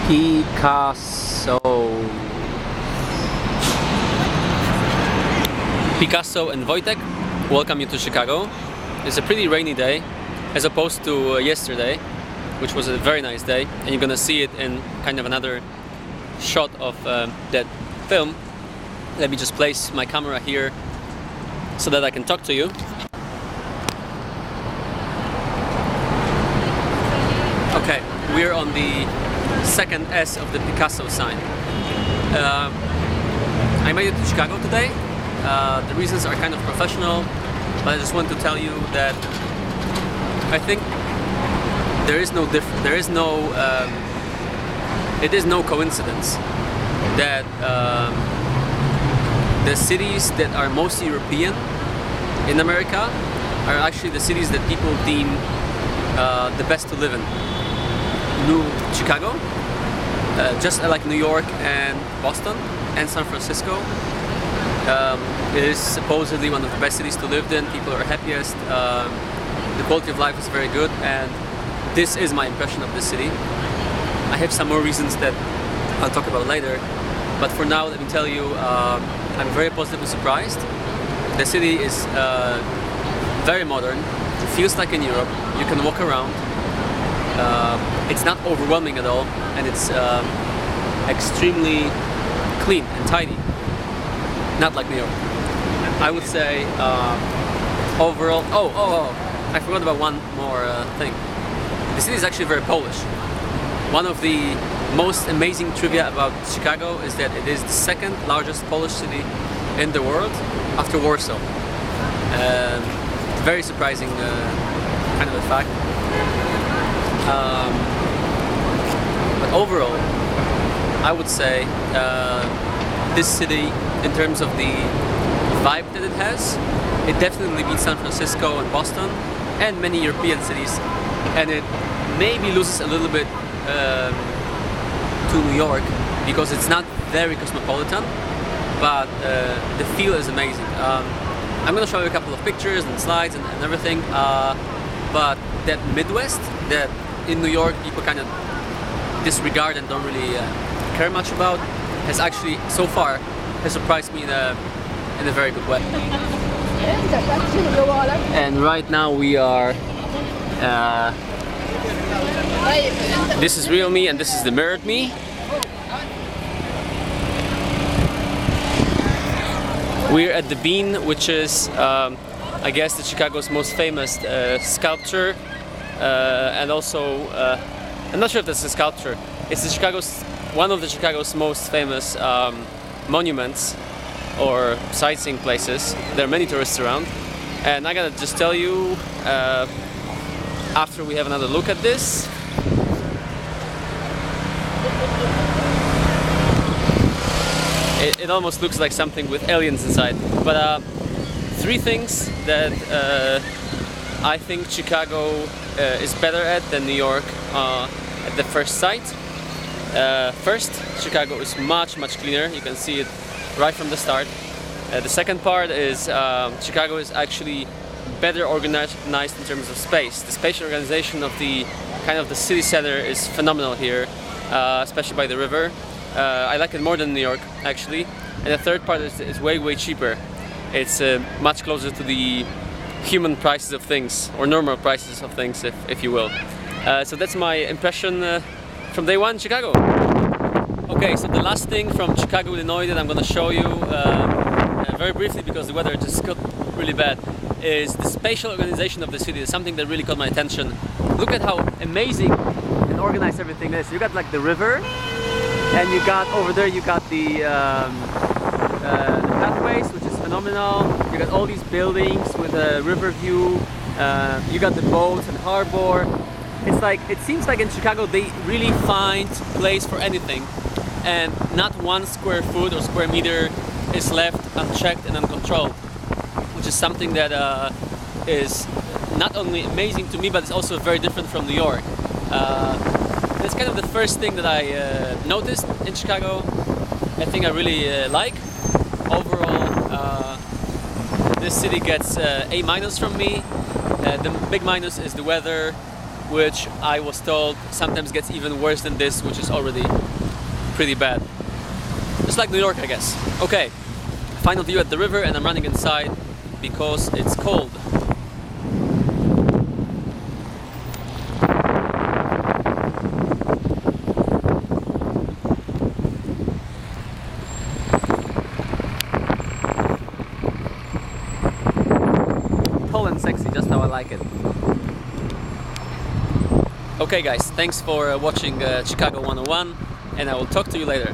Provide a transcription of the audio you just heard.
Picasso. Picasso and Wojtek welcome you to Chicago. It's a pretty rainy day as opposed to yesterday, which was a very nice day, and you're gonna see it in kind of another shot of that film. Let me just place my camera here so that I can talk to you. Okay, we're on the second S of the Picasso sign. I made it to Chicago today. The reasons are kind of professional, but I just want to tell you that I think it is no coincidence that the cities that are most European in America are actually the cities that people deem the best to live in. Chicago, just like New York and Boston and San Francisco, it is supposedly one of the best cities to live in. People are happiest, the quality of life is very good, and this is my impression of the city. I have some more reasons that I'll talk about later, but for now let me tell you, I'm very positively surprised. The city is very modern, it feels like in Europe, you can walk around. It's not overwhelming at all, and it's extremely clean and tidy, not like New York. I would say overall, I forgot about one more thing. The city is actually very Polish. One of the most amazing trivia about Chicago is that it is the second largest Polish city in the world after Warsaw. Very surprising kind of a fact. But overall, I would say this city, in terms of the vibe that it has, it definitely beats San Francisco and Boston and many European cities, and it maybe loses a little bit to New York because it's not very cosmopolitan, but the feel is amazing. I'm going to show you a couple of pictures and slides and everything, but that Midwest that in New York people kind of disregard and don't really care much about has actually so far has surprised me in a very good way. And right now we are this is real me and this is the mirrored me. We're at the Bean, which is I guess the Chicago's most famous sculpture, and also I'm not sure if that's a sculpture. It's one of the Chicago's most famous monuments or sightseeing places. There are many tourists around, and I gotta just tell you, after we have another look at this, it almost looks like something with aliens inside. But three things that I think Chicago is better at than New York at the first sight. First, Chicago is much cleaner. You can see it right from the start. The second part is Chicago is actually better organized in terms of space. The spatial organization of the city center is phenomenal here, especially by the river. I like it more than New York actually. And the third part is way cheaper. It's much closer to the human prices of things, or normal prices of things, if you will. So that's my impression from day one, Chicago. Okay, so the last thing from Chicago, Illinois that I'm going to show you very briefly, because the weather just got really bad, is the spatial organization of the city. Is something that really caught my attention. Look at how amazing and organized everything is. You got like the river, and you got over there you got the pathways, which is phenomenal. You got all these buildings with a river view. You got the boats and harbor. It's like, it seems like in Chicago they really find place for anything, and not one square foot or square meter is left unchecked and uncontrolled, which is something that is not only amazing to me, but it's also very different from New York. That's kind of the first thing that I noticed in Chicago. I think I really like. Overall, this city gets A- from me. The big minus is the weather. which I was told sometimes gets even worse than this, which is already pretty bad. Just like New York, I guess. Okay, final view at the river, and I'm running inside because it's cold. Tall and sexy, just how I like it. Okay guys, thanks for watching Chicago 101, and I will talk to you later.